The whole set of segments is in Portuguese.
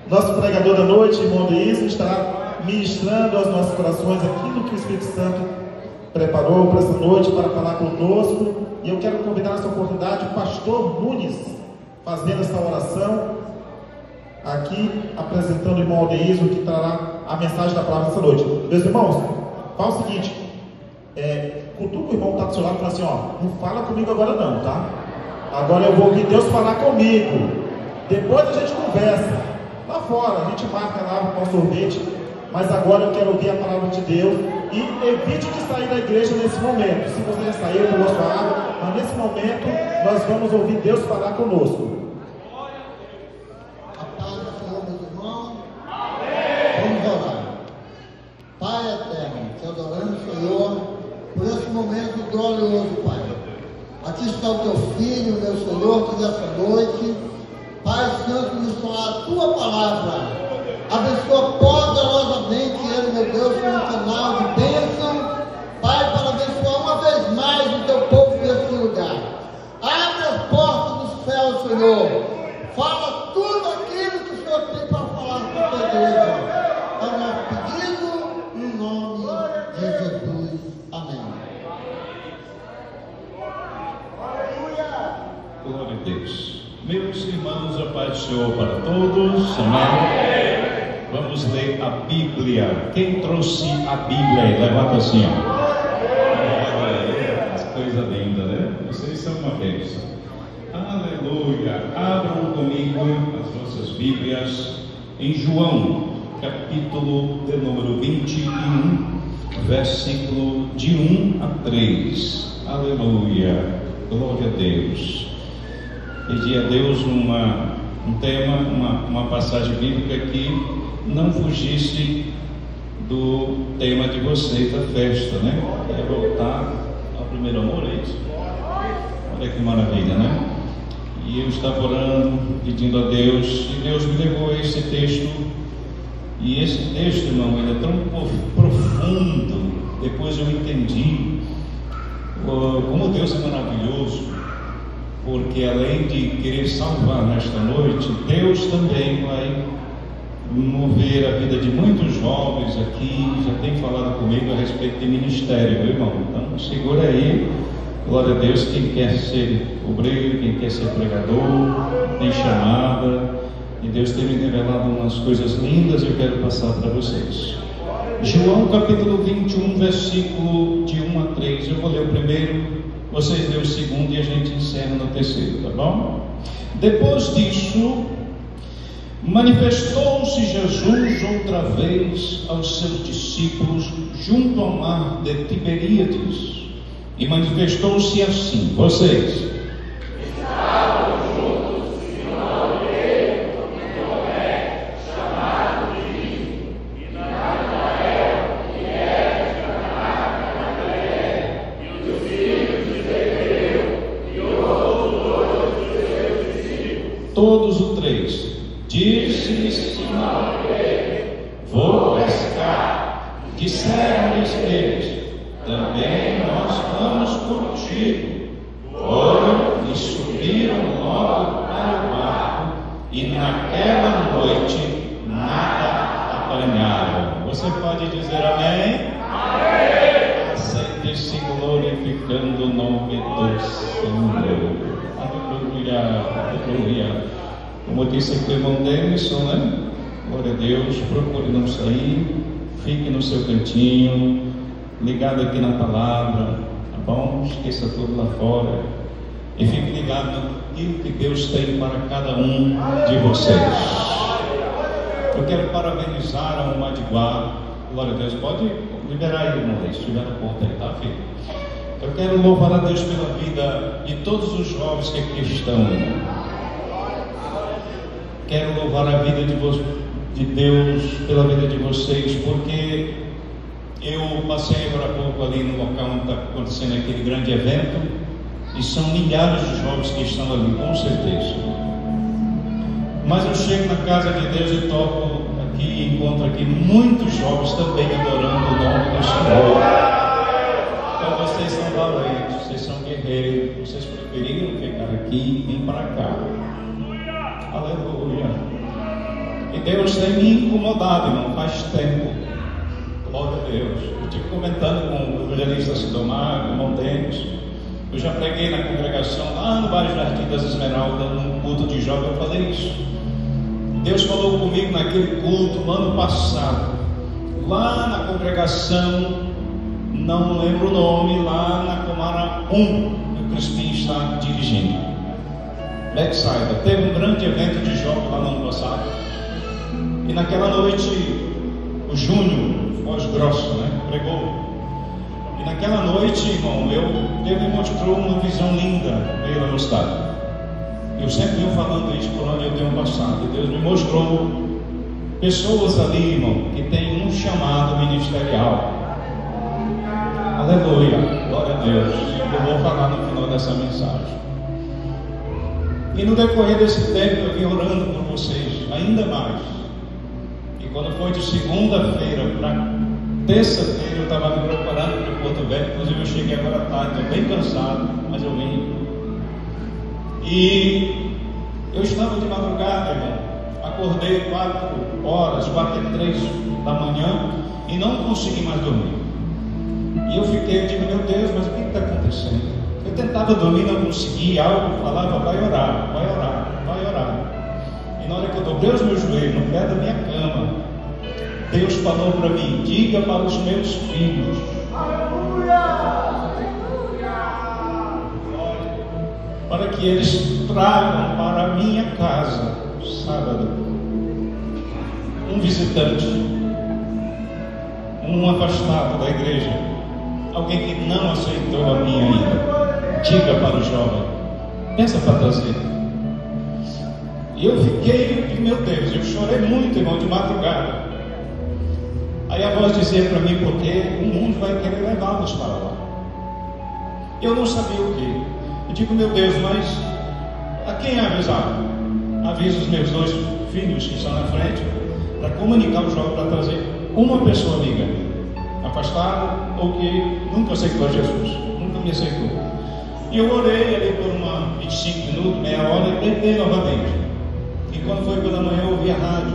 Nosso pregador da noite, irmão Deísio, estará ministrando aos nossos corações aquilo que o Espírito Santo preparou para essa noite para falar conosco. E eu quero convidar nessa oportunidade o pastor Nunes, fazendo essa oração aqui, apresentando o irmão Deísio, que trará a mensagem da palavra dessa noite. Meus irmãos, fala o seguinte, cutuca o irmão que está do seu lado e fala assim, ó, não fala comigo agora não, tá? Agora eu vou ouvir Deus falar comigo. Depois a gente conversa. Lá fora, a gente marca lá com o sorvete. Mas agora eu quero ouvir a palavra de Deus. E evite de sair da igreja nesse momento. Se você já saiu, tomou sua água, mas nesse momento nós vamos ouvir Deus falar conosco. A paz do Senhor, meus irmãos. Amém. Vamos orar. Pai eterno, te adoramos, Senhor, por esse momento glorioso, Pai. Aqui está o teu filho, meu Senhor, que nessa noite, Pai Santo, nos falar a tua palavra. Abençoa poderosamente ele, meu Deus, como canal de bênção, Pai, para abençoar uma vez mais o teu povo nesse lugar. Abre as portas do céu, Senhor. Fala tudo aquilo que o Senhor tem para falar com a tua igreja. É o nosso pedido, no nome de Jesus. Amém. Glória a Deus. Meus irmãos, a paz do Senhor para todos. Amém. Vamos ler a Bíblia. Quem trouxe a Bíblia aí? Levanta assim, ó. Coisa linda, né? Vocês são uma bênção. Aleluia. Abram comigo as vossas Bíblias em João, capítulo de número 21, versículo de 1 a 3. Aleluia. Glória a Deus. Pedi a Deus um tema, uma passagem bíblica que não fugisse do tema de vocês da festa, né? É voltar ao primeiro amor, é isso? Olha que maravilha, né? E eu estava orando, pedindo a Deus, e Deus me levou a esse texto. E esse texto, irmão, ele é tão profundo. Depois eu entendi como Deus é maravilhoso. Porque além de querer salvar nesta noite, Deus também vai mover a vida de muitos jovens aqui. Já tem falado comigo a respeito de ministério, meu irmão. Então segura aí, glória a Deus. Quem quer ser obreiro, quem quer ser pregador, tem chamada. E Deus tem me revelado umas coisas lindas e eu quero passar para vocês. João capítulo 21, versículo de 1 a 3. Eu vou ler o primeiro, vocês lêem o segundo e a gente encerra no terceiro, tá bom? Depois disso, manifestou-se Jesus outra vez aos seus discípulos junto ao mar de Tiberíades, e manifestou-se assim: vocês estavam juntos em uma aldeia de Tomé, chamado Dídimo, e Natanael, que era de Caná da Galileia, e os filhos de Zebedeu, e outros dois dos seus discípulos. Todos os três. Disse-lhes Simão Pedro: vou pescar. Disseram-lhes eles: também nós vamos contigo. Foram e subiram logo para o barco, e naquela noite nada apanharam. Você pode dizer amém? Amém! Sente-se glorificando o nome do Senhor. Aleluia, aleluia. Como disse aqui o irmão Denison, né? Glória a Deus, procure não sair, fique no seu cantinho, ligado aqui na palavra, tá bom? Esqueça tudo lá fora e fique ligado naquilo que Deus tem para cada um de vocês. Eu quero parabenizar a Umadiguá. Glória a Deus, pode liberar aí, irmão, se estiver na porta aí, tá, filho? Eu quero louvar a Deus pela vida de todos os jovens que aqui estão. Quero louvar a vida de Deus pela vida de vocês, porque eu passei agora há pouco ali no local onde está acontecendo aquele grande evento, e são milhares de jovens que estão ali, com certeza. Mas eu chego na casa de Deus e toco aqui e encontro aqui muitos jovens também adorando o nome do Senhor. Então vocês são valentes, vocês são guerreiros, vocês preferiram ficar aqui e vir para cá. Aleluia. E Deus tem me incomodado, irmão, faz tempo. Glória a Deus. Eu estive comentando com o evangelista Sidomar, com o irmão Denis. Eu já preguei na congregação lá no bairro Jardim das Esmeraldas, num culto de jovem, eu falei isso. Deus falou comigo naquele culto no ano passado, lá na congregação, não lembro o nome, lá na Comara 1, que o Crispim está dirigindo. Backside. Teve um grande evento de jovem lá no ano passado. E naquela noite, o Júnior, voz grossa, né, pregou. E naquela noite, irmão, Deus me mostrou uma visão linda meio no estado. Eu sempre venho falando isso por onde eu tenho passado. E Deus me mostrou pessoas ali, irmão, que têm um chamado ministerial. Aleluia, glória a Deus. Eu vou falar no final dessa mensagem. E no decorrer desse tempo eu vim orando por vocês ainda mais. E quando foi de segunda-feira para terça-feira, eu estava me preparando para o Porto Velho. Inclusive eu cheguei agora à tarde, estou bem cansado, mas eu vim. E eu estava de madrugada, irmão. Acordei 4 horas, 4h03 da manhã, e não consegui mais dormir. E eu digo, meu Deus, mas o que está acontecendo? Eu tentava dormir, não conseguia, algo falava, vai orar, vai orar, vai orar. E na hora que eu dobrei os meus joelhos no pé da minha cama, Deus falou para mim, diga para os meus filhos, para que eles tragam para a minha casa, sábado, um visitante, um afastado da igreja, alguém que não aceitou a minha ainda. Diga para o jovem, pensa para trazer. E eu fiquei, meu Deus, eu chorei muito, irmão, de madrugada. Aí a voz dizia para mim, porque o mundo vai querer levá-los para lá. Eu não sabia o que. Eu digo, meu Deus, mas a quem avisar? Aviso os meus 2 filhos que estão na frente, para comunicar o jovem, para trazer uma pessoa amiga, afastada ou que nunca aceitou Jesus, nunca me aceitou. E eu orei ali por 25 minutos, meia hora, e deitei novamente. E quando foi pela manhã, eu ouvi a rádio.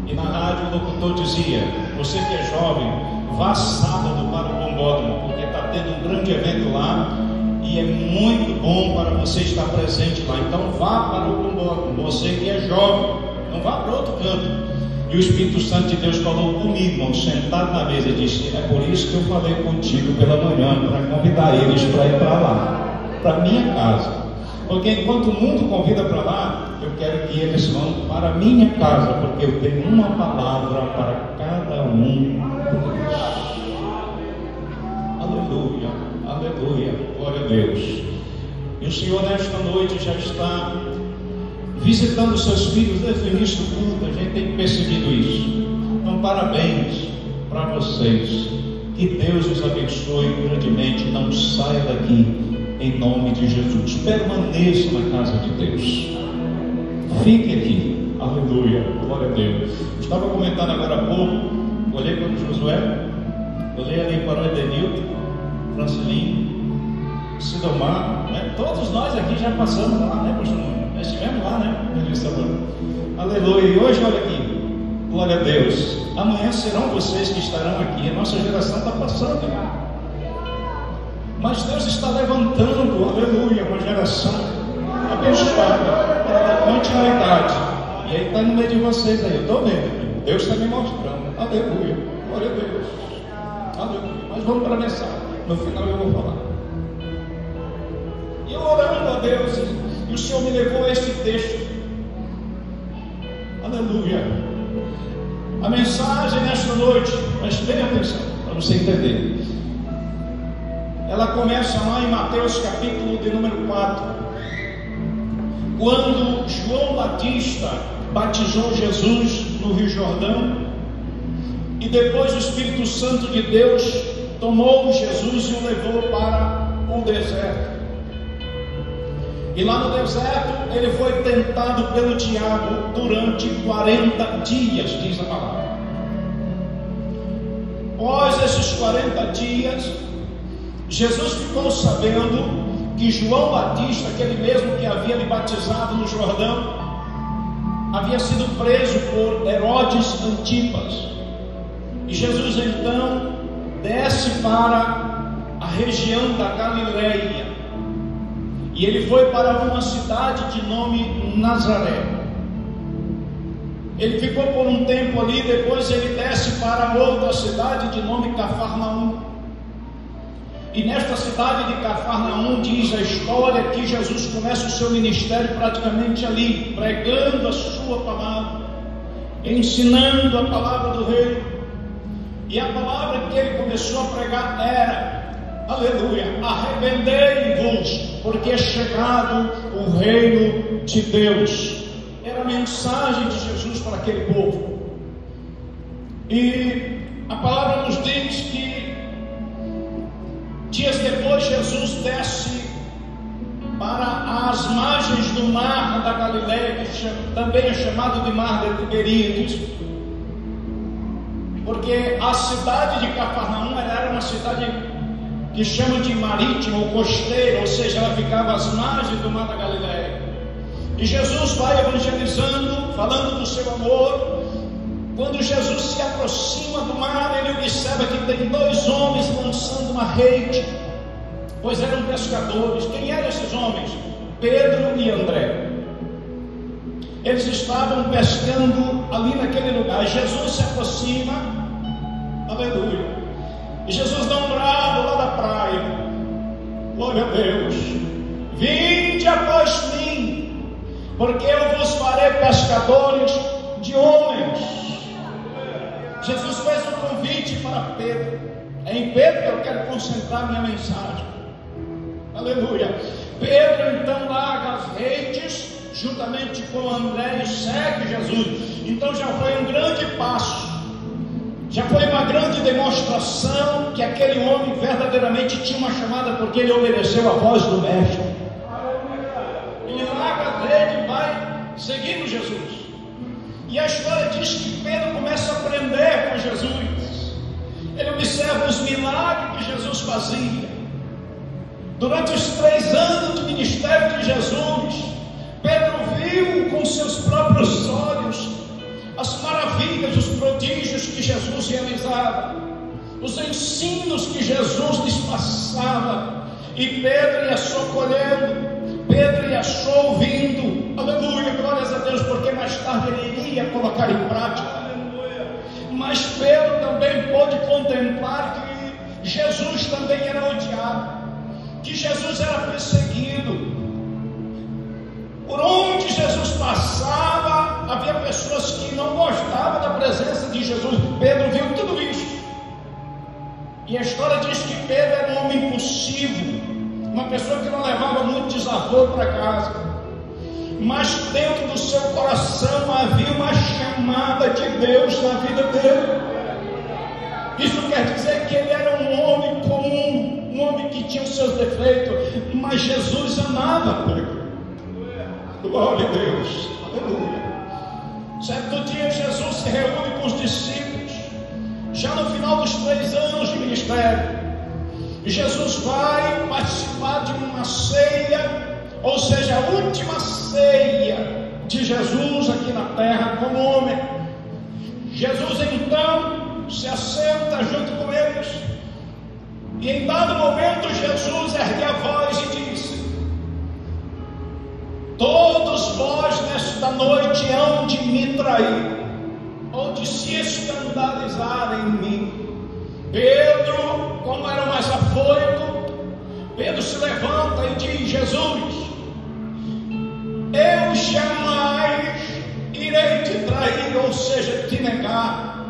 E na rádio o locutor dizia, você que é jovem, vá sábado para o Bombódromo, porque está tendo um grande evento lá, e é muito bom para você estar presente lá. Então vá para o Bombódromo, você que é jovem, não vá para outro canto. E o Espírito Santo de Deus falou comigo, irmão, sentado na mesa, e disse, é por isso que eu falei contigo pela manhã, para convidar eles para ir para lá, para minha casa. Porque enquanto o mundo convida para lá, eu quero que eles vão para a minha casa, porque eu tenho uma palavra para cada um deles. Aleluia, aleluia, glória a Deus. E o Senhor nesta noite já está visitando seus filhos desde o início do culto. A gente tem percebido isso. Então parabéns para vocês. Que Deus os abençoe grandemente. Não saia daqui em nome de Jesus. Permaneça na casa de Deus. Fique aqui. Aleluia, glória a Deus. Estava comentando agora há pouco. Olhei para o Josué, olhei ali para o Edenilton, Francilinho, Sidomar, né? Todos nós aqui já passamos lá, né, pastor? Nós estivemos lá, né? Aleluia. E hoje, olha aqui, glória a Deus. Amanhã serão vocês que estarão aqui. A nossa geração está passando, né? Mas Deus está levantando, aleluia, uma geração abençoada para a continuidade. E aí está no meio de vocês aí, eu estou vendo. Deus está me mostrando. Aleluia, glória a Deus. Aleluia. Mas vamos para a mensagem. No final eu vou falar. E eu orando a Deus, e o Senhor me levou a este texto. Aleluia. A mensagem nesta noite, preste bem atenção, para você entender. Ela começa lá em Mateus capítulo de número 4. Quando João Batista batizou Jesus no Rio Jordão, e depois o Espírito Santo de Deus tomou Jesus e o levou para o deserto. E lá no deserto ele foi tentado pelo diabo durante 40 dias, diz a palavra. Após esses 40 dias, Jesus ficou sabendo que João Batista, aquele mesmo que havia lhe batizado no Jordão, havia sido preso por Herodes Antipas. E Jesus então desce para a região da Galileia. E ele foi para uma cidade de nome Nazaré. Ele ficou por um tempo ali, depois ele desce para outra cidade de nome Cafarnaum. E nesta cidade de Cafarnaum diz a história que Jesus começa o seu ministério praticamente ali, pregando a sua palavra, ensinando a palavra do reino. E a palavra que ele começou a pregar era: aleluia, arrependei-vos, porque é chegado o reino de Deus. Era a mensagem de Jesus para aquele povo. E a palavra nos diz que dias depois Jesus desce para as margens do mar da Galileia, que também é chamado de Mar de Tiberíades, porque a cidade de Cafarnaum era uma cidade que chama de marítima ou costeira, ou seja, ela ficava às margens do Mar da Galileia. E Jesus vai evangelizando, falando do seu amor. Quando Jesus se aproxima do mar, ele observa que tem dois homens lançando uma rede, pois eram pescadores. Quem eram esses homens? Pedro e André. Eles estavam pescando ali naquele lugar. Jesus se aproxima, aleluia, e Jesus dá um brado lá da praia: glória a Deus, vinde após mim, porque eu vos farei pescadores de homens. Jesus fez um convite para Pedro. É em Pedro que eu quero concentrar minha mensagem. Aleluia. Pedro então larga as redes juntamente com André e segue Jesus. Então já foi um grande passo, já foi uma grande demonstração que aquele homem verdadeiramente tinha uma chamada, porque ele obedeceu a voz do mestre. Ele larga a rede e vai seguindo Jesus. E a história diz que Pedro começa a aprender com Jesus. Ele observa os milagres que Jesus fazia. Durante os 3 anos de ministério de Jesus, Pedro viu com seus próprios olhos as maravilhas, os prodígios que Jesus realizava, os ensinos que Jesus lhes passava. E Pedro ia só colhendo, Pedro ia só ouvindo. Aleluia, glórias a Deus, porque mais tarde ele iria colocar em prática. Mas Pedro também pôde contemplar que Jesus também era odiado, que Jesus era perseguido. Por onde Jesus passava, havia pessoas que não gostavam da presença de Jesus. Pedro viu tudo isso. E a história diz que Pedro era um homem impulsivo, uma pessoa que não levava muito desaforo para casa. Mas dentro do seu coração havia uma chamada de Deus na vida dele. Isso quer dizer que ele era um homem comum, um homem que tinha os seus defeitos, mas Jesus amava Pedro. Glória a Deus, aleluia. Certo dia Jesus se reúne com os discípulos, já no final dos 3 anos de ministério. Jesus vai participar de uma ceia, ou seja, a última ceia de Jesus aqui na terra como homem. Jesus então se assenta junto com eles, e em dado momento Jesus ergue a voz e diz: todos vós nesta noite hão de me trair, ou de se escandalizar em mim. Pedro, como era o mais afoito, Pedro se levanta e diz: Jesus, eu jamais irei te trair, ou seja, te negar,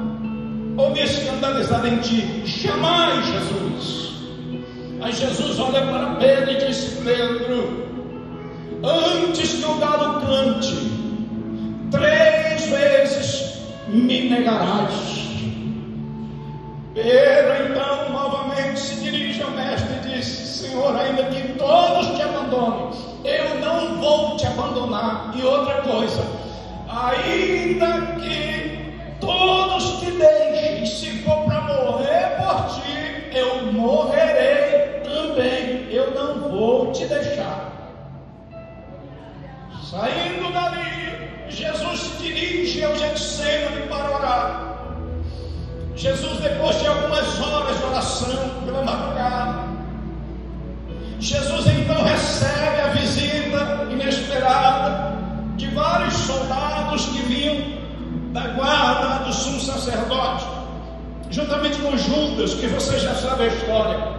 ou me escandalizar em ti. Jamais, Jesus. Aí Jesus olha para Pedro e disse: Pedro, antes que o galo cante, 3 vezes me negarás. Pedro então novamente se dirige ao mestre e diz: Senhor, ainda que todos te abandonem, eu não vou te abandonar. E outra coisa, ainda que todos te deixem, se for para morrer por ti, eu morrerei também, eu não vou te deixar. Saindo dali, Jesus se madrugada. Jesus, depois de algumas horas de oração pela madrugada, Jesus então recebe a visita inesperada de vários soldados que vinham da guarda do sumo sacerdote, juntamente com Judas, que você já sabe a história.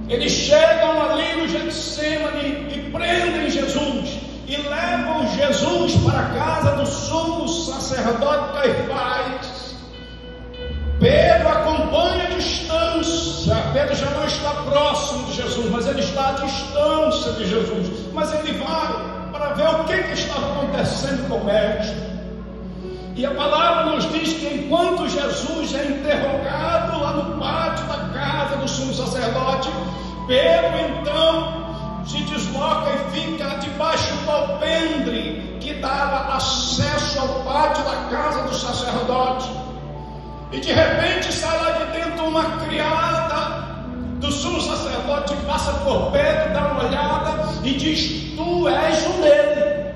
Eles chegam ali no Getsêmani e prendem Jesus e levam Jesus para a casa do sumo sacerdote Caifás. Pedro acompanha a distância. Pedro já não está próximo de Jesus, mas ele está à distância de Jesus. Mas ele vai para ver o que estava acontecendo com o mestre. E a palavra nos diz que enquanto Jesus é interrogado lá no pátio da casa do sumo sacerdote, Pedro então se desloca e fica debaixo do alpendre que dava acesso ao pátio da casa do sacerdote. E de repente sai lá de dentro uma criada do sumo sacerdote, passa por Pedro, dá uma olhada e diz: tu és um dele.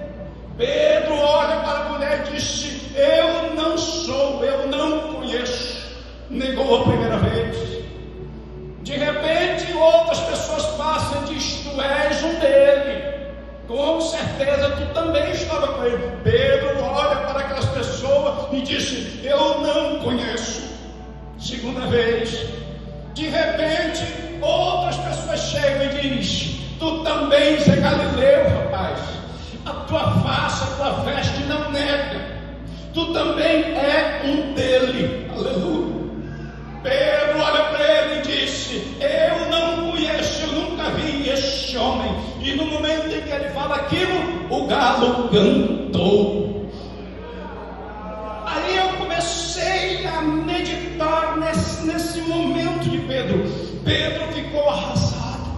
Pedro olha para a mulher e disse: eu não sou, eu não conheço. Negou a primeira vez. De repente outras pessoas passam e diz: tu és um dele. Com certeza tu também estava com ele. Pedro olha para aquelas pessoas e disse: eu não conheço. Segunda vez. De repente outras pessoas chegam e dizem: tu também és Galileu, rapaz. A tua face, a tua veste não nega. Tu também é um dele. Aleluia. Pedro olha para ele e disse: eu não conheço, eu nunca vi este homem. E no momento em que ele fala aquilo, o galo cantou. Aí eu comecei a meditar nesse momento de Pedro. Pedro ficou arrasado.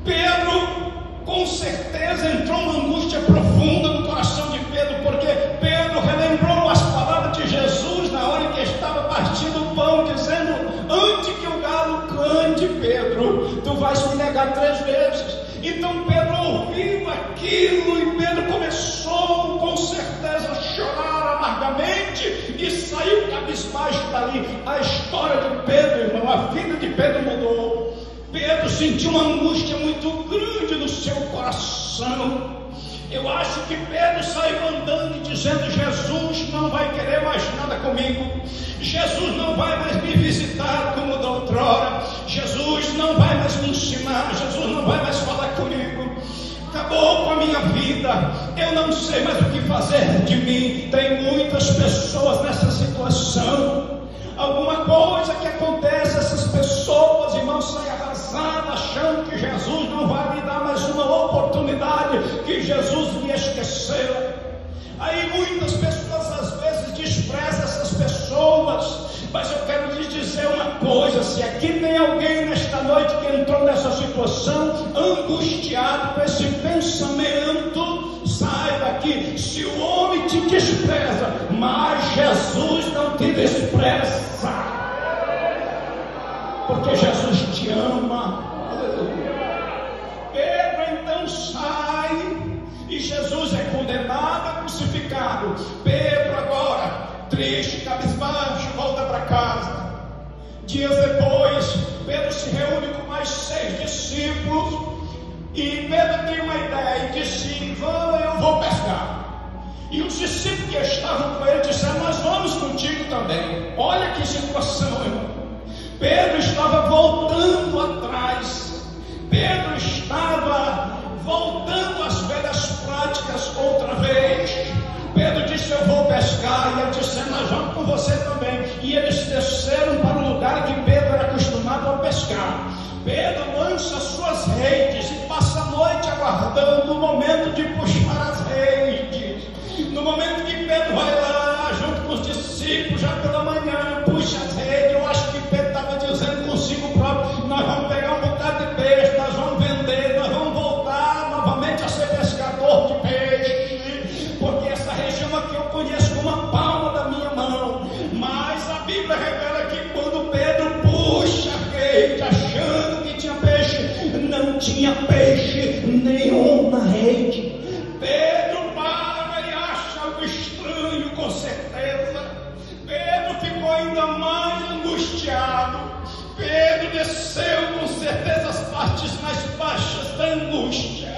Pedro com certeza entrou uma angústia profunda no coração de Pedro, porque Pedro relembrou as palavras de Jesus na hora em que estava partindo o pão, dizendo: antes que o galo cante, Pedro, tu vais me negar 3 vezes. Então Pedro ouviu aquilo e Pedro começou com certeza a chorar amargamente e saiu cabisbaixo dali. A história de Pedro, irmão, a vida de Pedro mudou. Pedro sentiu uma angústia muito grande no seu coração. Eu acho que Pedro saiu andando e dizendo: Jesus não vai querer mais nada comigo. Jesus não vai mais me visitar como da outrora. Jesus não vai mais me ensinar. Jesus não vai mais falar comigo. Acabou com a minha vida. Eu não sei mais o que fazer de mim. Tem muitas pessoas nessa situação. Alguma coisa que acontece, essas pessoas, irmãos, saem arrasadas, achando que Jesus não vai me dar mais uma oportunidade, que Jesus me esqueceu. Aí muitas pessoas às vezes desprezam essas pessoas, mas eu quero lhes dizer uma coisa: se aqui tem alguém nesta noite que entrou nessa situação, angustiado com esse pensamento, saiba que se o homem te despreza, mas Jesus não te despreza, porque Jesus te ama. Pedro então sai e Jesus é condenado, crucificado. Pedro agora, triste, cabisbaixo, volta para casa. Dias depois, Pedro se reúne com mais 6 discípulos e Pedro tem uma ideia e disse: eu vou pescar. E os discípulos que estavam com ele disseram: nós vamos contigo também. Olha que situação, irmão. Pedro estava voltando atrás. Pedro estava voltando às velhas práticas outra vez. Pedro disse: eu vou pescar. E ele disse: nós vamos com você também. E eles desceram para o lugar que Pedro era acostumado a pescar. Pedro lança suas redes e passa a noite aguardando o momento de puxar as redes. No momento que Pedro vai lá, junto com os discípulos, já pela manhã, puxa as redes. Eu acho que Pedro estava dizendo consigo próprio: nós vamos pegar um bocado de peixe, nós vamos vender, nós vamos voltar novamente a ser pescador de peixe, porque essa região aqui eu conheço como a palma da minha mão. Mas a Bíblia revela que quando Pedro puxa a rede, achando que tinha peixe, não tinha peixe nenhum na rede. Pedro para e acha algo estranho, com certeza. ele desceu com certeza as partes mais baixas da angústia.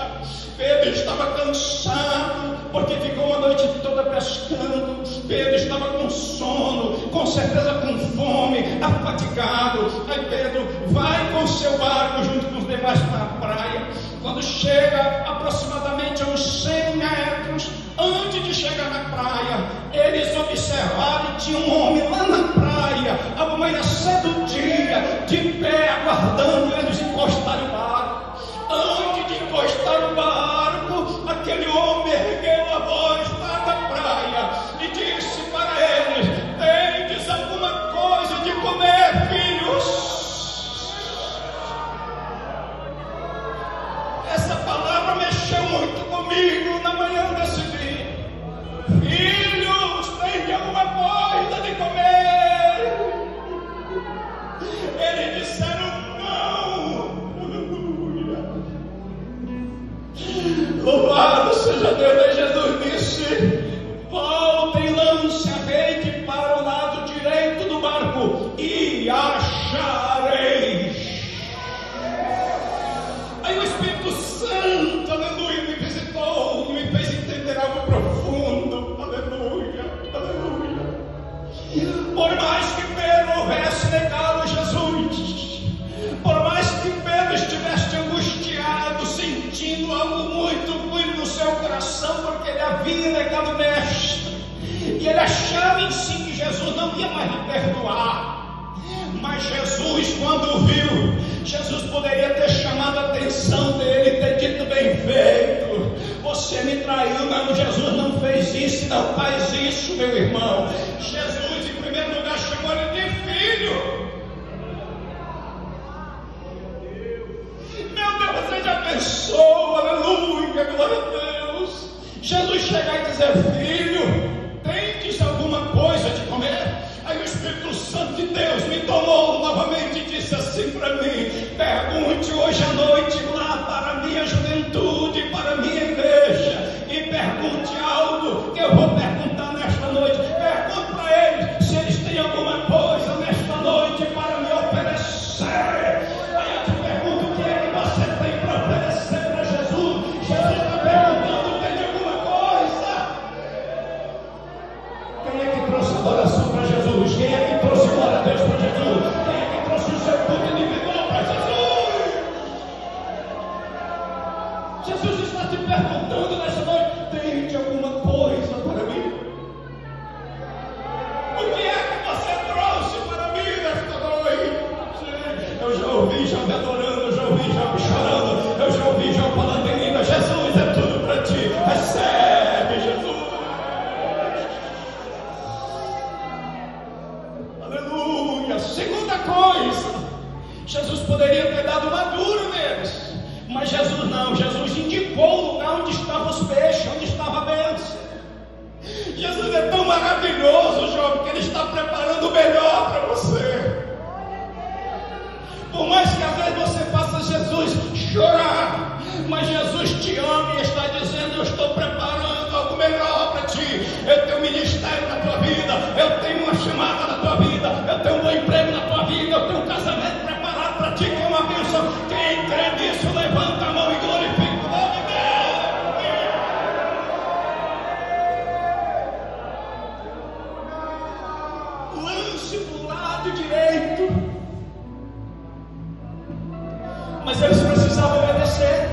Pedro estava cansado, porque ficou a noite toda pescando. Pedro estava com sono, com certeza com fome, afadigado. Aí Pedro vai com seu barco junto com os demais para a praia. Quando chega aproximadamente a uns 100 metros antes de chegar na praia, eles observaram que tinha um homem lá na praia, amanhecendo o dia, de pé, aguardando eles encostarem o barco. Antes de encostar o barco, aquele homem ergueu a voz lá na praia e disse para eles: tendes alguma coisa de comer, filhos? Essa palavra mexeu muito comigo na manhã desse dia. Filhos, tem alguma coisa de comer? Eles disseram não. Louvado seja Deus. E Jesus disse: voltem e lance a rede para o lado direito do barco e achareis. Aí o Espírito Santo, aleluia, me visitou, me fez entender algo profundo. Aleluia, aleluia. Por mais que Pedro houvesse negado Jesus, por mais que Pedro estivesse angustiado, sentindo algo muito ruim no seu coração, porque ele havia negado o Mestre, e ele achava em si que Jesus não ia mais lhe perdoar. Mas Jesus, quando viu, Jesus poderia ter chamado a atenção dele e ter dito: bem feito, você me traiu. Não, Jesus não fez isso, não faz isso, meu irmão. Jesus, em primeiro lugar, chamou ele de filho. Meu Deus, você já pensou? Aleluia, glória a Deus. Jesus chegar e dizer: filho, tendes alguma coisa de comer? Aí o Espírito Santo de Deus me tomou novamente e disse assim para mim: pergunte hoje à noite lá para a minha juventude, para a minha igreja, e pergunte algo que eu vou perguntar nesta noite. Pergunte para eles se eles têm alguma coisa nesta noite para me oferecer. Aí eu te pergunto: o que é que você tem para oferecer para Jesus? Jesus está perguntando: tem alguma coisa? Quem é que trouxe adoração para Jesus? Quem é que trouxe glória a Deus para Jesus? Quem é que trouxe o seu culto individual para Jesus? Jesus está te perguntando nessa noite: tem alguma coisa para mim? O que é que você trouxe para mim nesta noite? Eu já ouvi Jó me adorando, eu já ouvi Jó me chorando, eu já ouvi Jó falando em língua. Jesus, é tudo para ti. Recebe, Jesus. Aleluia. Segunda coisa, Jesus poderia ter dado uma dura neles, mas Jesus não. Jesus indicou o lugar onde estavam os peixes, onde estava a bênção. Jesus é tão maravilhoso, jovem, que Ele está preparando o melhor para você. Por mais que às vezes você faça Jesus chorar, mas Jesus te ama e está dizendo: eu estou preparando algo melhor para ti. Eu tenho um ministério na tua vida, eu tenho uma chamada na tua vida, eu tenho um bom emprego na tua vida, eu tenho um casamento preparado para ti, que é uma bênção. Quem crê nisso, levanta a mão e glorifica o nome de Deus. Lance para o lado direito. Mas eles precisavam obedecer.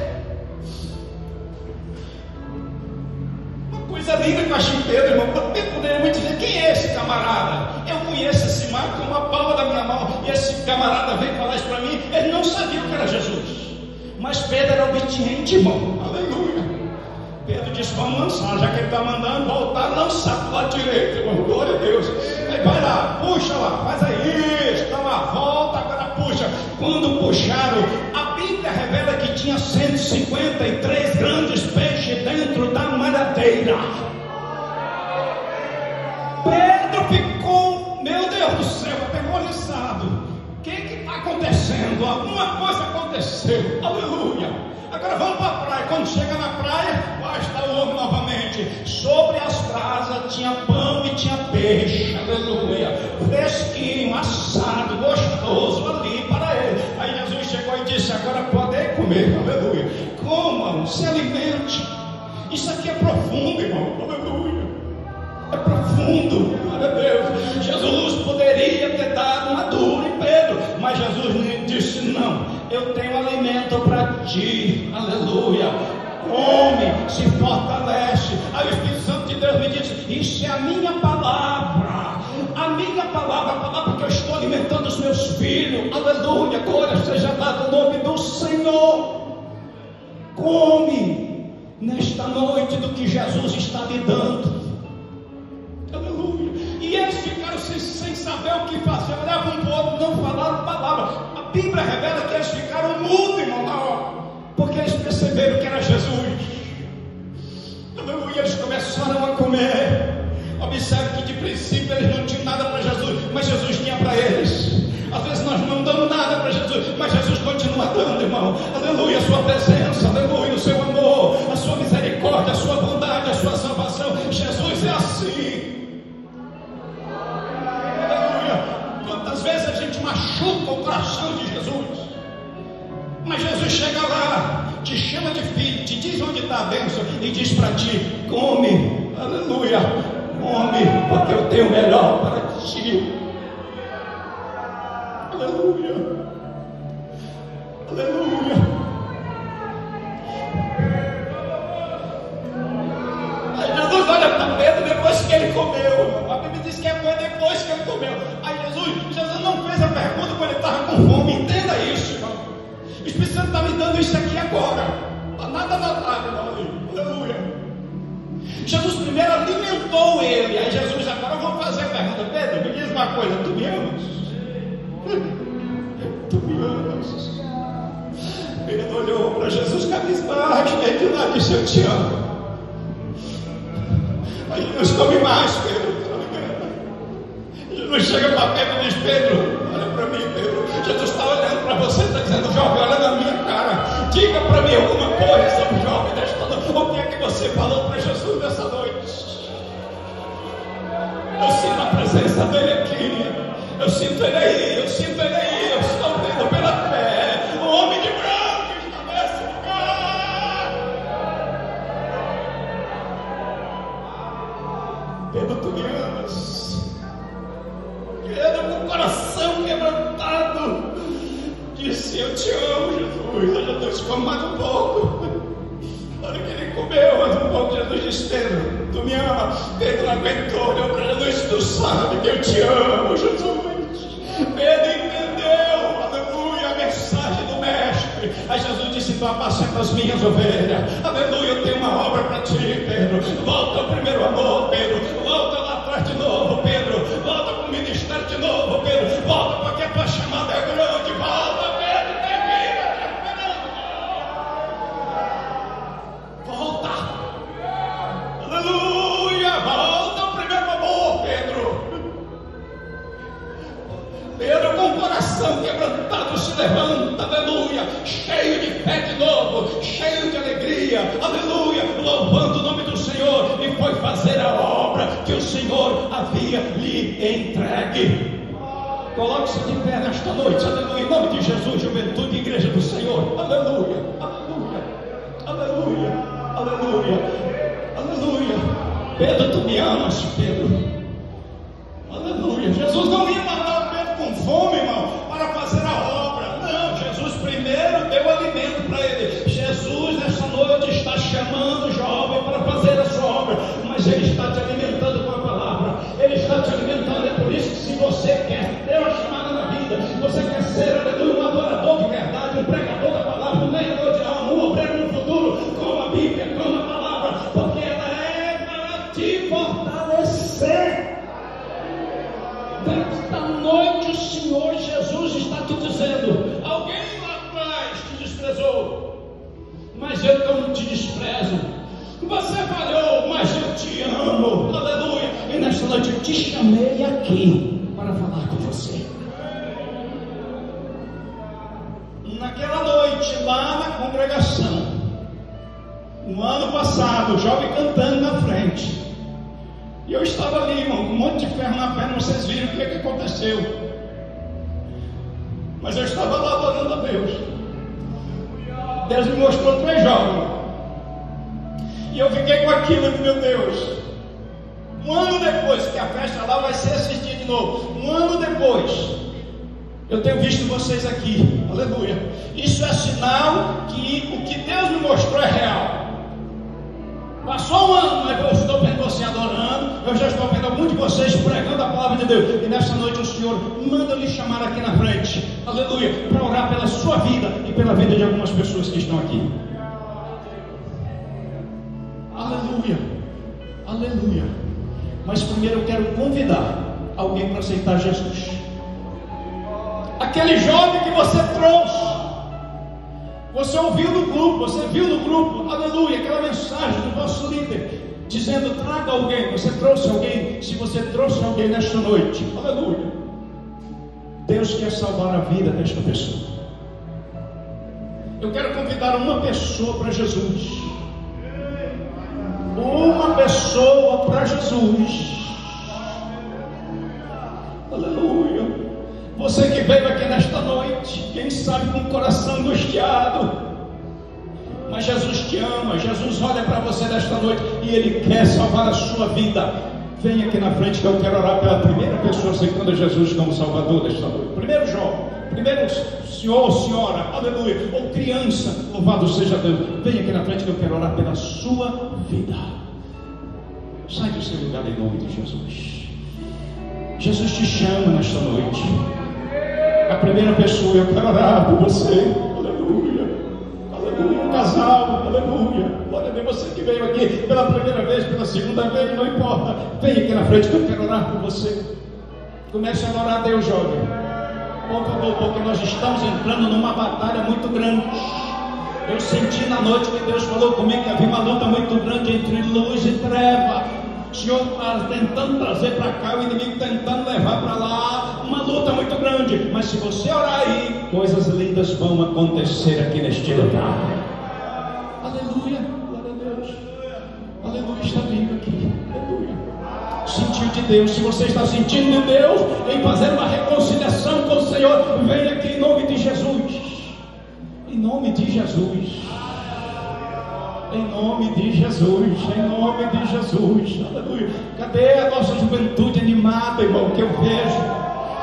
Uma coisa linda que eu achei em Pedro, irmão. Poderia muito dizer: quem é esse camarada? Eu conheço esse mar com uma palma da minha mão. E esse camarada veio falar isso para mim. Ele não sabia que era Jesus. Mas Pedro era obediente, irmão. Aleluia. Pedro disse: vamos lançar. Já que ele está mandando voltar, lançar para o lado direito, irmão. Glória a Deus. Aí vai lá, puxa lá, faz aí isso, dá uma volta, agora puxa. Quando puxaram, a Bíblia revela que tinha 153 grandes peixes dentro da malhadeira. Pedro ficou, meu Deus do céu, aterrorizado. O que está acontecendo? Alguma coisa aconteceu. Aleluia. Agora vamos para a praia. Quando chega na praia, lá está o homem novamente. Sobre as brasas tinha pão e tinha peixe. Aleluia. Fresquinho, assado, gostoso ali para ele. comer, aleluia. Comam, se alimente. Isso aqui é profundo, irmão, aleluia. É profundo, glória a Deus. Jesus poderia ter dado uma dura em Pedro, mas Jesus lhe disse: não, eu tenho alimento para ti, aleluia. Come, se fortalece. Aí o Espírito Santo de Deus me disse: isso é a minha palavra, a palavra que eu estou alimentando os meus filhos, aleluia. Glória seja dada o nome do Senhor. Come nesta noite do que Jesus está lhe dando, aleluia. E eles ficaram sem saber o que fazer, olhavam um para o outro, não falaram palavra. A Bíblia revela que eles ficaram mudos, irmão, na hora, porque eles perceberam que era Jesus, aleluia. Eles começaram a comer. Observe que de princípio eles não tinham nada para Jesus, mas Jesus tinha para eles. Às vezes nós não damos nada para Jesus, mas Jesus continua dando, irmão, aleluia. A sua presença, aleluia, o seu amor, a sua misericórdia, a sua bondade, a sua salvação. Jesus é assim, aleluia. Quantas vezes a gente machuca o coração de Jesus, mas Jesus chega lá, te chama de filho, te diz onde está a bênção e diz para ti: come, aleluia, come, porque eu tenho o melhor para ti, aleluia, aleluia. Aí Jesus olha para Pedro depois que ele comeu, irmão. A Bíblia diz que foi depois que ele comeu. Aí Jesus não fez a pergunta quando ele estava com fome. Entenda isso, irmão. O Espírito Santo está me dando isso aqui agora, nada na tarde, aleluia. Jesus primeiro alimentou ele. Aí Jesus: agora eu vou fazer a pergunta: Pedro, me diz uma coisa, tu me amas? Tu me amas? Pedro olhou para Jesus cabisbaixo, e ele lá disse: eu te amo. Aí Jesus: come mais, Pedro. Jesus chega para Pedro e diz: Pedro, olha para mim, Pedro. Jesus está olhando para você, está dizendo: jovem, olha na minha cara, diga para mim alguma coisa, jovem, desta noite. O que é que você falou para Jesus nessa noite? Eu sinto a presença dele aqui, eu sinto ele aí, eu sinto ele aí, eu estou vendo pela fé. O homem de branco está nesse lugar. Pedro, tu me amas? Pedro, com o coração quebrantado, disse: eu te amo, Jesus. Eu já disse: come mais um pouco. Na hora que ele comeu mais um pouco, Jesus disse: Pedro, tu me ama? Pedro não aguentou, olhou para Jesus: tu sabe que eu te amo, Jesus. Pedro entendeu, aleluia, a mensagem do Mestre. Aí Jesus disse: tu apacenta as minhas ovelhas, aleluia. Eu tenho uma obra para ti, Pedro. Volta ao primeiro amor, Pedro. Volta lá atrás de novo, Pedro. Volta para o ministério de novo, Pedro. Volta porque a tua chamada é grande. Volta, Pedro, tem vida, volta, aleluia. Volta ao primeiro amor, Pedro. Pedro, com o coração quebrantado, se levanta, aleluia, cheio de fé de novo, cheio de alegria, aleluia, louvando o nome do Senhor, e foi fazer a obra que o Senhor havia lhe entregue. Coloque-se de pé nesta noite, aleluia, em nome de Jesus, juventude e igreja do Senhor, aleluia, aleluia, aleluia, aleluia, aleluia. Pedro, tu me amas, Pedro, aleluia. Jesus não ia matar Pedro com fome, irmão, para fazer a obra. Não, Jesus primeiro deu alimento para ele. Jesus nessa noite está chamando o jovem para fazer a sua obra, mas ele está te alimentando com a palavra. Ele está te alimentando. É por isso que, se você quer ter uma chamada na vida, você quer ser, aleluia, um adorador de verdade, um pregador da palavra, um ganhador de alma, um obreiro no futuro, com a Bíblia, com a palavra, porque ela é para te fortalecer. Nesta noite o Senhor Jesus está te dizendo: alguém lá atrás te desprezou, mas eu não te desprezo. Você falhou, mas eu te amo, aleluia. E nesta noite eu te chamei aqui para falar com você. Naquela noite, lá na congregação, no ano passado, o jovem cantando na frente, e eu estava ali, irmão, com um monte de ferro na perna. Vocês viram o que aconteceu. Mas eu estava lá adorando a Deus. Deus me mostrou 3 jovens. E eu fiquei com aquilo, meu Deus. Um ano depois, que a festa lá vai ser assistida de novo. Um ano depois, eu tenho visto vocês aqui. Aleluia. Isso é sinal que o que Deus me mostrou é real. Passou um ano, mas eu estou vendo você adorando. Eu já estou vendo alguns de vocês pregando a palavra de Deus. E nessa noite o Senhor manda lhe chamar aqui na frente. Aleluia. Para orar pela sua vida e pela vida de algumas pessoas que estão aqui. Aleluia. Aleluia. Mas primeiro eu quero convidar alguém para aceitar Jesus. Aquele jovem que você trouxe. Você ouviu no grupo, você viu no grupo, aleluia, aquela mensagem do nosso líder, dizendo: traga alguém. Você trouxe alguém. Se você trouxe alguém nesta noite, aleluia, Deus quer salvar a vida desta pessoa. Eu quero convidar uma pessoa para Jesus. Uma pessoa para Jesus. Aleluia. Você que veio aqui nesta noite, quem sabe com o coração angustiado, mas Jesus te ama. Jesus olha para você nesta noite e Ele quer salvar a sua vida. Vem aqui na frente que eu quero orar pela primeira pessoa aceitando Jesus como Salvador desta noite. Primeiro jovem, primeiro senhor ou senhora, aleluia, ou criança, louvado seja Deus. Vem aqui na frente que eu quero orar pela sua vida. Sai do seu lugar em nome de Jesus. Jesus te chama nesta noite. A primeira pessoa, eu quero orar por você. Aleluia. Aleluia. Um casal, aleluia. Glória a Deus. Você que veio aqui pela primeira vez, pela segunda vez, não importa. Vem aqui na frente que eu quero orar por você. Comece a adorar a Deus, jovem. Por favor, porque nós estamos entrando numa batalha muito grande. Eu senti na noite que Deus falou comigo que havia uma luta muito grande entre luz e treva. O Senhor está tentando trazer para cá, o inimigo tentando levar para lá, uma luta muito grande. Mas se você orar aí, coisas lindas vão acontecer aqui neste lugar. Aleluia, glória a Deus. Aleluia, está vindo aqui. Aleluia. Sentiu de Deus. Se você está sentindo de Deus em fazer uma reconciliação com o Senhor, vem aqui em nome de Jesus. Em nome de Jesus. Em nome de Jesus, em nome de Jesus, aleluia. Cadê a nossa juventude animada, irmão, que eu vejo?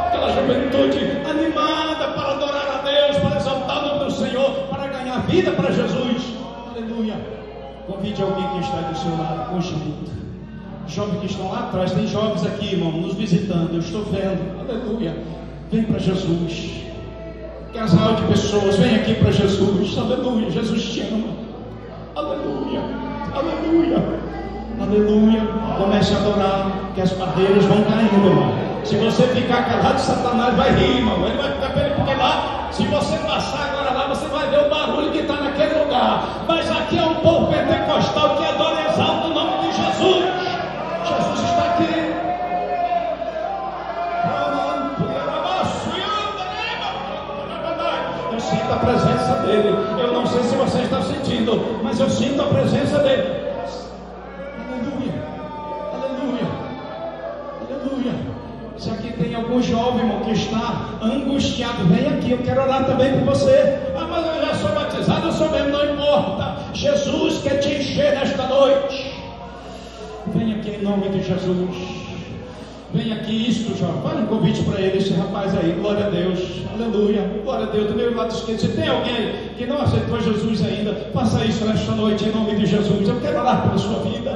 Aquela juventude animada para adorar a Deus, para exaltar o nome do Senhor, para ganhar vida para Jesus, aleluia. Convide alguém que está do seu lado, com jeito. Jovens que estão lá atrás, tem jovens aqui, irmão, nos visitando, eu estou vendo, aleluia. Vem para Jesus. Casal de pessoas, vem aqui para Jesus, aleluia. Jesus te ama. Aleluia, aleluia, aleluia. Comece a adorar, que as barreiras vão caindo, irmão. Se você ficar calado, Satanás vai rir, irmão. Ele vai ficar feliz, porque lá, se você passar agora lá, você vai ver o barulho que está naquele lugar. Mas aqui é um povo pentecostal que adora e exalta o nome de Jesus. Jesus está aqui. Eu sinto a presença dele. Eu não sei se você está sentindo, mas eu sinto a presença dele. Aleluia, aleluia, aleluia. Se aqui tem algum jovem, irmão, que está angustiado, vem aqui, eu quero orar também por você. Ah, mas eu já sou batizado, eu sou mesmo, não importa. Jesus quer te encher nesta noite. Vem aqui em nome de Jesus. Vem aqui, isto, jovem. Faz um convite para ele, esse rapaz aí. Glória a Deus, aleluia, glória a Deus. Do meu lado esquerdo, se tem alguém que não aceitou Jesus ainda, faça isso nesta noite em nome de Jesus. Eu quero orar pela sua vida.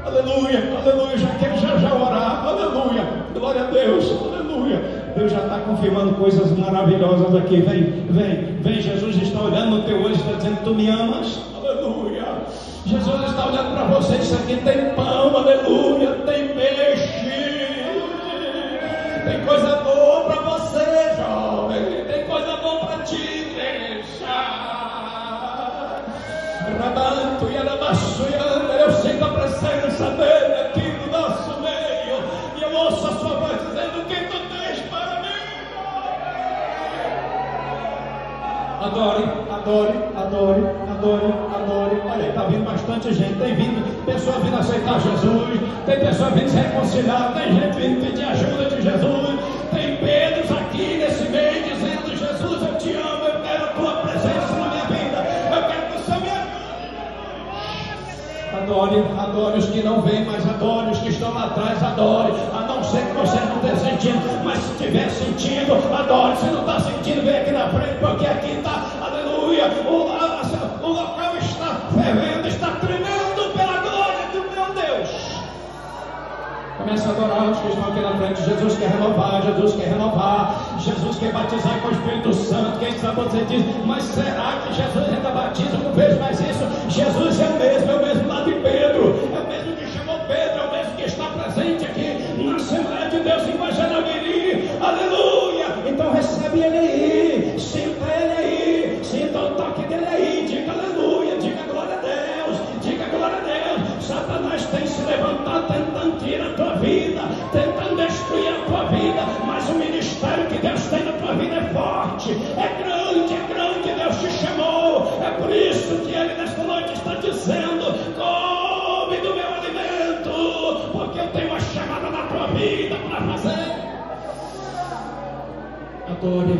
Aleluia, aleluia. Já quero já orar, aleluia, glória a Deus, aleluia. Deus já está confirmando coisas maravilhosas aqui. Vem. Jesus está olhando no teu olho, está dizendo: tu me amas, aleluia. Jesus está olhando para você, isso aqui tem pão, aleluia, tem peixe. Tem coisa boa para você, jovem. Tem coisa boa para ti, igreja. Rabanto e alabaço e anda. Eu sinto a presença dele aqui no nosso meio. E eu ouço a sua voz dizendo: o que tu tens para mim? Adore, adore, adore, adore, adore. Olha aí, está vindo bastante gente. Tem vindo pessoas vindo aceitar Jesus. Tem pessoas vindo se reconciliar. Tem gente vindo pedir ajuda de Jesus. Tem Pedros aqui nesse meio dizendo: Jesus, eu te amo, eu quero a tua presença na minha vida, eu atrás, adore. A não ser que você não esteja sentindo, mas se estiver sentindo, adore. Se não está sentindo, vem aqui na frente, porque aqui está, aleluia, o local está fervendo, está tremendo pela glória do meu Deus. Começa a adorar os que estão aqui na frente. Jesus quer renovar, Jesus quer renovar, Jesus quer batizar com o Espírito Santo. Quem sabe você diz, mas será que Jesus ainda batiza? Eu não vejo mais isso. Jesus é o mesmo lá de Pedro, é o mesmo que chamou Pedro, é o mesmo que está presente aqui na Assembleia de Deus em Guajanamiri, aleluia. Então recebe ele aí, sinta ele aí, sinta o toque dele aí, diga aleluia, diga glória a Deus, diga glória a Deus. Satanás tem se levantado tentando tirar a tua vida, tentando destruir a tua vida, mas o ministério que Deus tem na tua vida é forte, é grande, Deus te chamou. É por isso que Ele nesta noite está dizendo, come do meu alimento, porque eu tenho uma chamada na tua vida para fazer. Adore,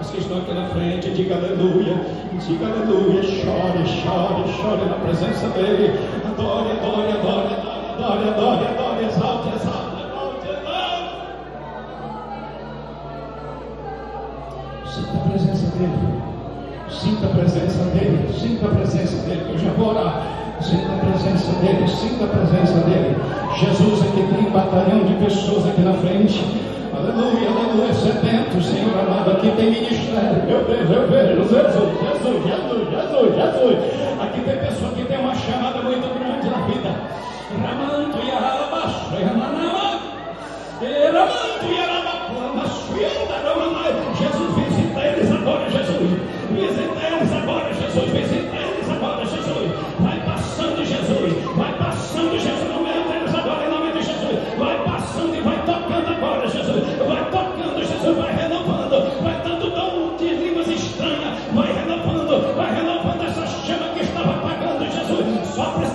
os que estão aqui na frente, diga aleluia, chore na presença dEle, adore, exalte. Sinta a presença dEle, que eu já vou orar. Sinta a presença dEle. Jesus, aqui tem um batalhão de pessoas aqui na frente. Aleluia, sedento, Senhor amado, aqui tem ministério, eu vejo, Jesus, aqui tem pessoa que tem uma chamada muito grande na vida, Jesus, visita eles agora, Jesus, vai passando, Jesus, no meio deles agora, em nome de Jesus, vai passando e vai tocando agora, Jesus, vai renovando, vai dando dom de línguas estranhas, vai renovando essa chama que estava apagando, Jesus. Sopra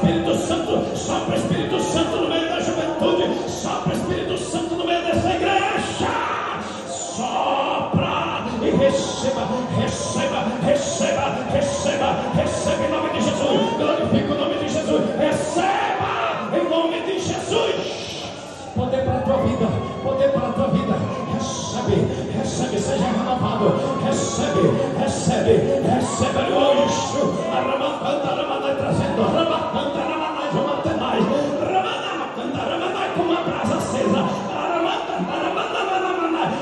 Espírito Santo no meio da juventude, sopra Espírito Santo no meio dessa igreja, sopra e receba em nome de Jesus, glorifica o nome de Jesus, receba em nome de Jesus. Poder para a tua vida, recebe, seja renovado, recebe o anjo, trazendo, com uma brasa acesa,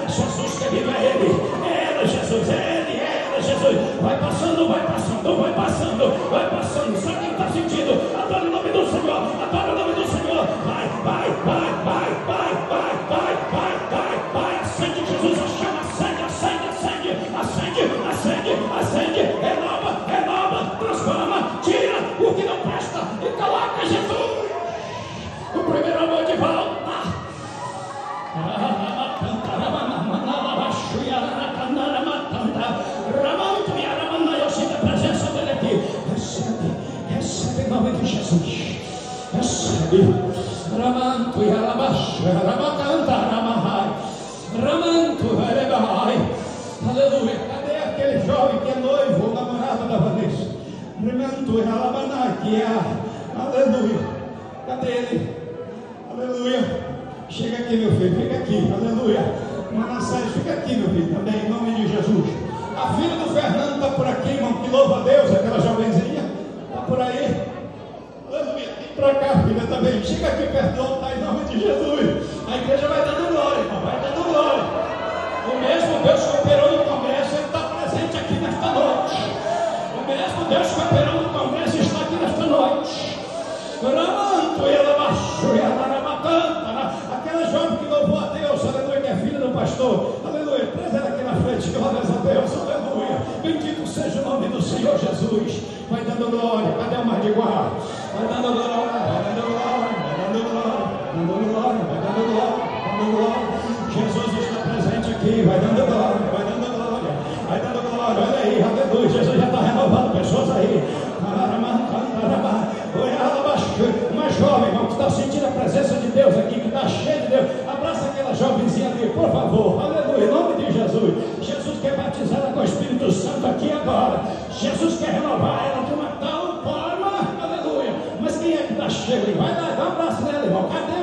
Jesus que vive ele, Jesus, vai passando, só quem está sentindo, adora o nome do Senhor, vai, acende Jesus, a chama, acende, renova, transforma, tira o que não presta e coloca Jesus, o primeiro amor de volta. Eu sinto a presença dele aqui. Recebe em nome de Jesus. Recebe. Ramanto e aleluia. Cadê aquele jovem que é noivo, o namorado da Vanessa? Aleluia. Cadê ele? Aleluia. Chega aqui, meu filho, fica aqui. Aleluia. Manassés, fica aqui, meu filho, também, em nome de Jesus. A filha do Fernando está por aqui, irmão, que louva a Deus, aquela jovenzinha. Está por aí. Aleluia. Vem para cá, filha, também. Chega aqui perto do altar, em nome de Jesus. A igreja vai dando glória, irmão, vai dando glória. O mesmo Deus que operou no congresso, Ele está presente aqui nesta noite. O mesmo Deus que operou no congresso está aqui nesta noite. Aquela jovem que louvou a Deus, aleluia, que é filha do pastor, aleluia, traz ela aqui na frente, glórias a Deus, aleluia, bendito seja o nome do Senhor Jesus. Vai dando glória, cadê o mar de guarda? Vai dando glória, Jesus está presente aqui, vai dando glória, olha aí, aleluia, Jesus já está renovando pessoas aí. Uma jovem, irmão, que está sentindo a presença de Deus aqui, que está cheia de Deus, abraça aquela jovenzinha ali, por favor, aleluia, em nome de Jesus. Jesus quer batizar ela com o Espírito Santo aqui agora. Jesus quer renovar ela de uma tal forma, aleluia. Mas quem é que está cheio? Vai lá, dá um abraço nela, irmão. Cadê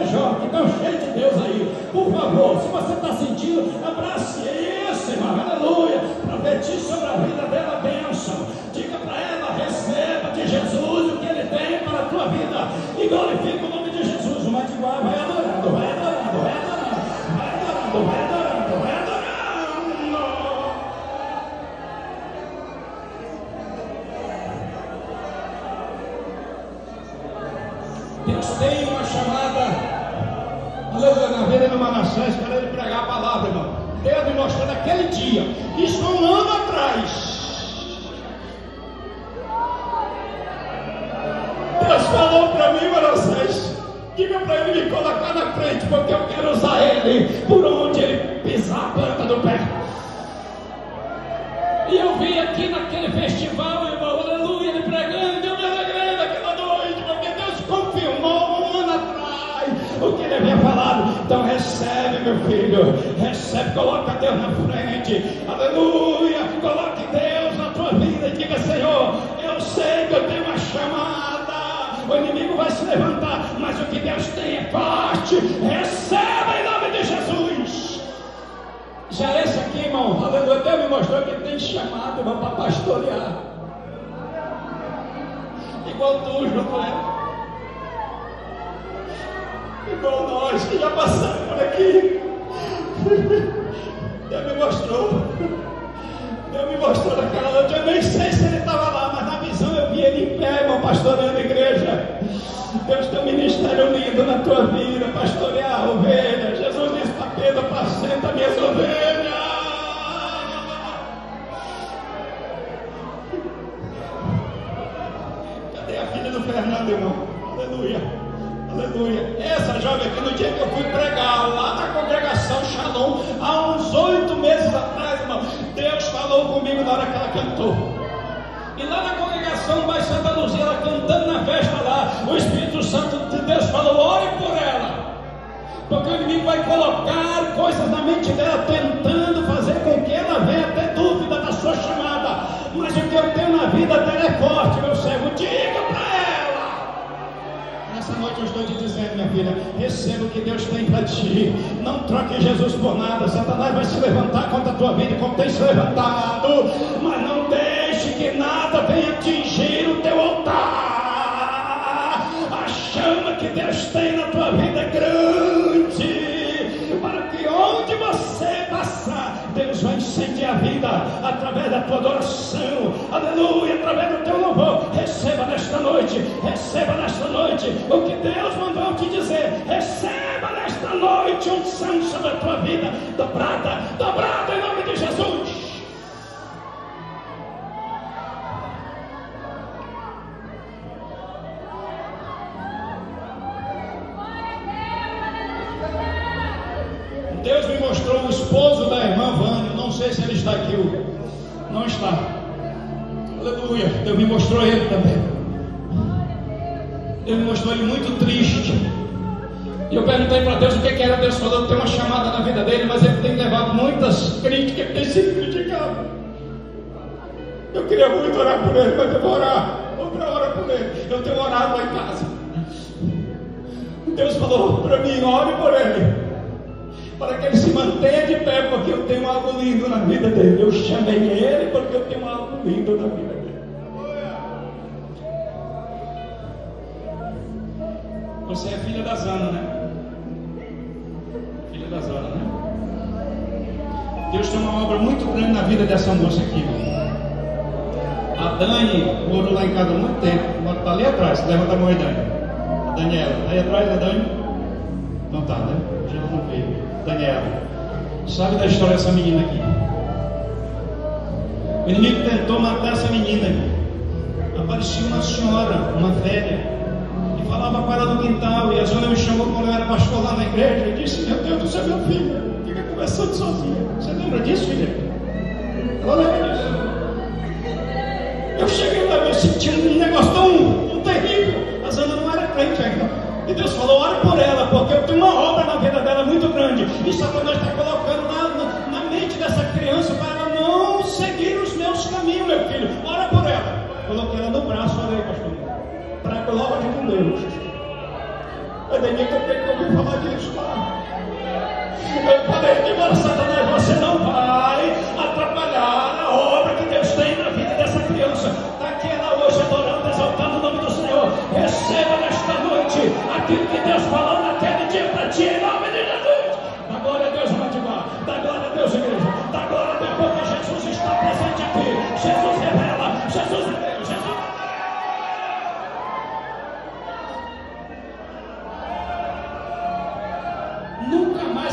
do Manassés para ele pregar a palavra, irmão. Deus me mostrou naquele dia, isso há um ano atrás. Deus falou para mim, Manassés, diga para ele me colocar na frente, porque eu quero usar ele por onde ele pisar a planta do pé. E eu vi aqui naquele festival, irmão, aleluia, ele pregando, eu me alegrei naquela noite, porque Deus confirmou um ano atrás o que ele havia falado. Então recebe, meu filho, recebe, coloca Deus na frente, aleluia, coloque Deus na tua vida e diga: Senhor, eu sei que eu tenho uma chamada, o inimigo vai se levantar, mas o que Deus tem é forte. Receba em nome de Jesus. Já esse aqui, irmão, aleluia, Deus me mostrou que ele tem chamado, irmão, para pastorear. Igual tu, Josué. Igual nós que já passamos por aqui. Deus me mostrou. Deus me mostrou naquela noite. Eu nem sei se ele estava lá, mas na visão eu vi ele em pé, irmão, pastoreando a igreja. Deus tem um ministério lindo na tua vida, pastorear a ovelha. Jesus disse para Pedro: apacenta minhas ovelhas. Cadê a filha do Fernando, irmão? Aleluia, aleluia. Essa jovem aqui, no dia que eu fui pregar lá na congregação Shalom, há uns 8 meses atrás, irmão, Deus falou comigo na hora que ela cantou. E lá na congregação Baixo Santa Luzia, ela cantando na festa lá, o Espírito Santo de Deus falou: ore por ela, porque o inimigo vai colocar coisas na mente dela, tentando fazer com que ela venha ter dúvida da sua chamada. Mas o que eu tenho na vida dela é forte, meu servo. Diga para ela. Nessa noite eu estou te dizendo, minha filha, receba o que Deus tem para ti. Não troque Jesus por nada. Satanás vai se levantar contra a tua vida, como tem se levantado, mas não deixe que nada venha atingir o teu altar. A chama que Deus tem na tua vida é grande, para que onde você passar, Deus vai incendiar a vida através da tua adoração, aleluia, através do teu louvor. Receba nesta noite o que Deus mandou te dizer. Receba nesta noite unção sobre a tua vida, dobrada em nome de Jesus. Deus me mostrou o esposo da irmã Vânia. Não sei se ele está aqui. Não está. Aleluia. Deus me mostrou ele também. Deus me mostrou ele muito triste. E eu perguntei para Deus o que era. Deus falou que tem uma chamada na vida dele, mas ele tem levado muitas críticas, ele tem sido criticado. Eu queria muito orar por ele, mas eu vou orar. Outra hora por ele. Eu tenho orado lá em casa. Deus falou para mim: ore por ele, para que ele se mantenha de pé, porque eu tenho algo lindo na vida dele. Eu chamei ele porque eu tenho algo lindo na vida dele. Você é filha da Zana, né? Filha da Zana, né? Deus tem uma obra muito grande na vida dessa moça aqui. A Dani morou lá em casa há muito tempo. Está ali atrás. Levanta a mão aí, Dani. A Daniela. Aí atrás da Dani? Não está, né? Já não veio. Daniela, sabe da história dessa menina aqui? O inimigo tentou matar essa menina. Aparecia uma senhora, uma velha, e falava com ela no quintal. E a Zona me chamou quando eu era pastor lá na igreja e disse: meu Deus do céu, meu filho, fica conversando sozinha. Você lembra disso, filha? Ela lembra disso. Eu cheguei lá e eu senti um negócio tão terrível. A Zana não era crente ainda. E Deus falou: ore por ela, porque eu tenho uma obra na vida dela muito grande. E Satanás está colocando na mente dessa criança para ela não seguir os meus caminhos, meu filho. Ora por ela. Coloquei ela no braço, olha aí, pastor, para a glória de Deus. Eu nem que ouvi falar disso lá. Eu falei: que para Satanás, você não vai atrapalhar a obra que Deus tem na vida dessa criança. Está aqui ela hoje adorando, exaltando o nome do Senhor. Receba nesta noite aquilo que Deus falou naquele dia para ti, em nome de Jesus. Dá glória a Deus, Mativar. Dá glória a Deus, igreja. Dá glória a Deus, porque Jesus está presente aqui. Jesus revela. Jesus revela. Jesus revela. Nunca mais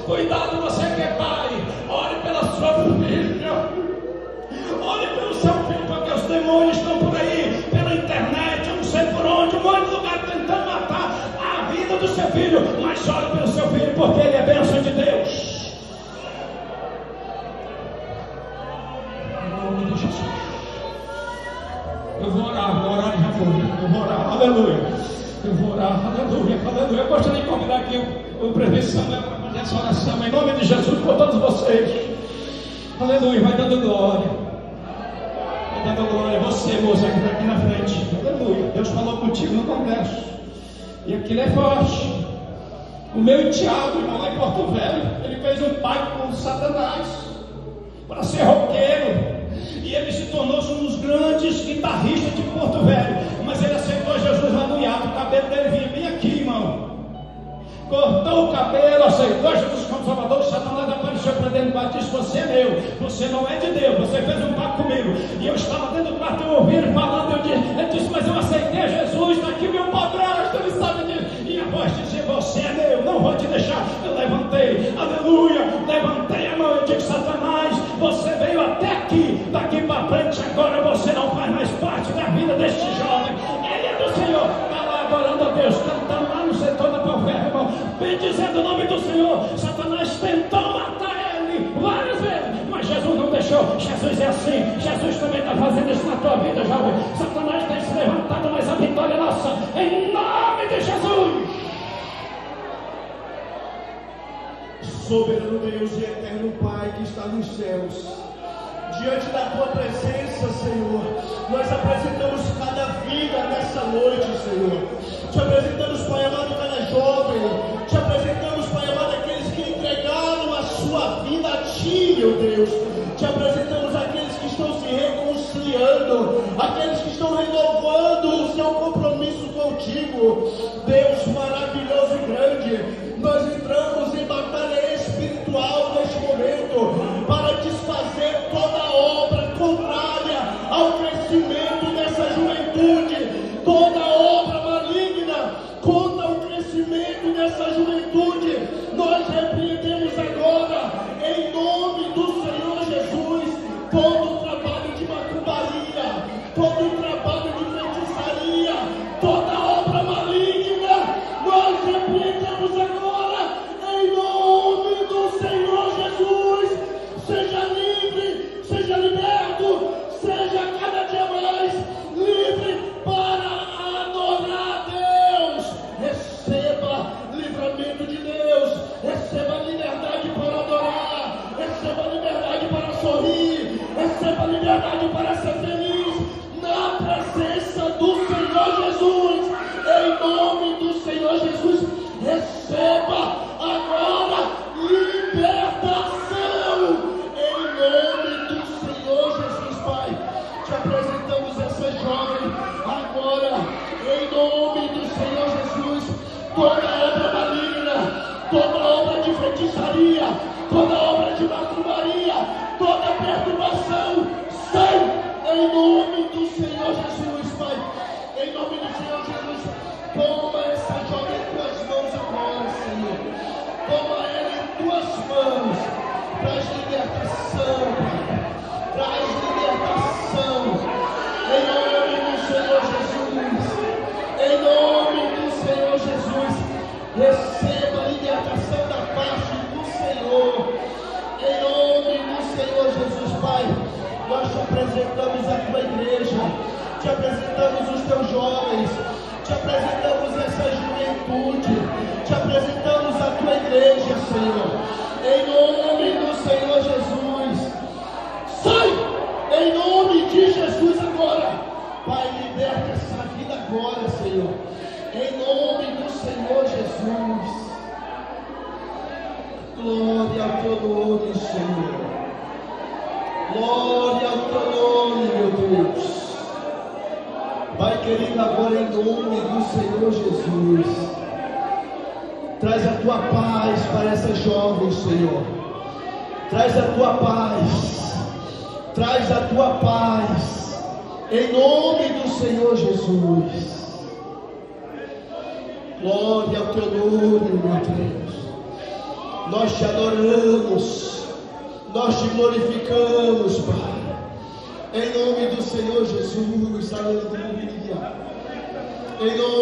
Cuidado, você que é pai, ore pela sua filha, ore pelo seu filho, porque os demônios estão por aí, pela internet, eu não sei por onde, um monte de lugar tentando matar a vida do seu filho. Mas ore pelo seu filho, porque ele é bênção de Deus. Em nome de Jesus. Eu vou orar já foi. Eu vou orar, aleluia. Eu vou orar, aleluia, aleluia. Eu gostaria de convidar aqui o prefeito Samuel para fazer essa oração em nome de Jesus por todos vocês. Aleluia, vai dando glória. Vai dando glória. Você, moça, que está aqui na frente. Aleluia. Deus falou contigo no congresso. E aquilo é forte. O meu enteado, irmão, lá em Porto Velho, ele fez um pacto com Satanás para ser roqueiro. E ele se tornou um dos grandes guitarristas de Porto Velho. Mas ele aceitou Jesus lá no hiato. O cabelo dele vinha bem aqui, irmão. Cortou o cabelo, aceitou Jesus como Salvador. Satanás apareceu para dentro do quarto e disse: você é meu, você não é de Deus, você fez um pacto comigo. E eu estava dentro do quarto, eu ouvi ele falando. Ele disse: mas eu aceitei Jesus, está aqui meu padrasto, ele sabe disso. E a voz dizia: você é meu, não vou te deixar. Eu levantei, aleluia, levantei a mão. Eu disse: Satanás, você veio até aqui, daqui para frente, agora você não faz mais parte da vida deste jovem. Ele é do Senhor. Está lá adorando a Deus, cantando lá no setor da Palferra, irmão, bendizendo o nome do Senhor. Satanás tentou matar ele várias vezes, mas Jesus não deixou. Jesus é assim. Jesus também está fazendo isso na tua vida, jovem. Satanás tem se levantado, mas a vitória é nossa, em nome de Jesus. Soberano Deus e eterno Pai que está nos céus, diante da tua presença, Senhor, nós apresentamos cada vida nessa noite, Senhor. Te apresentamos, Pai amado, cada jovem. Te apresentamos, Pai amado, aqueles que entregaram a sua vida a Ti, meu Deus. Te apresentamos aqueles que estão se reconciliando, aqueles que estão renovando o seu compromisso contigo. Deus maravilhoso e grande, nós entramos em batalha espiritual neste momento para desfazer toda obra contrária ao crescimento dessa juventude, toda obra maligna contra o crescimento dessa juventude. Nós repreendemos agora, em nome do Senhor Jesus, todo o trabalho de macumbaria, todo o trabalho de feitiçaria, toda obra maligna. Nós repreendemos agora, em nome do Senhor Jesus. Seja livre, seja liberto, seja cada dia mais livre para adorar a Deus. Receba livramento de Deus, receba liberdade para adorar, receba liberdade para sorrir, receba liberdade para ser feliz na presença do Senhor Jesus. Em nome do Senhor Jesus, receba agora libertação. Em nome do Senhor Jesus, Pai, te apresentamos essa jovem agora, em nome do Senhor Jesus. Toda obra maligna, toda obra de feitiçaria, toda obra de macumbaria, toda perturbação, sai em nome do Senhor Jesus, Pai. Em nome do Senhor Jesus, toma essa jovem em tuas mãos agora, Senhor. Toma ela em tuas mãos. Traz libertação, Pai. Traz libertação. Em nome do Senhor Jesus. Em nome do Senhor Jesus. Receba a libertação da parte do Senhor. Em nome do Senhor Jesus, Pai. Nós te apresentamos a tua igreja. Te apresentamos os teus jovens. Te apresentamos essa juventude. Te apresentamos a tua igreja, Senhor. Em nome do Senhor Jesus. Sai! Em nome de Jesus agora. Pai, liberta essa vida agora, Senhor. Em nome do Senhor Jesus. Glória ao teu nome, Senhor. Glória ao teu nome, meu Deus. Pai querido, agora em nome do Senhor Jesus, traz a tua paz para essa jovem, Senhor. Traz a tua paz. Traz a tua paz. Em nome do Senhor Jesus. Glória ao teu nome, meu Deus. Nós te adoramos, nós te glorificamos, Pai. Em nome do Senhor Jesus, aleluia. Em nome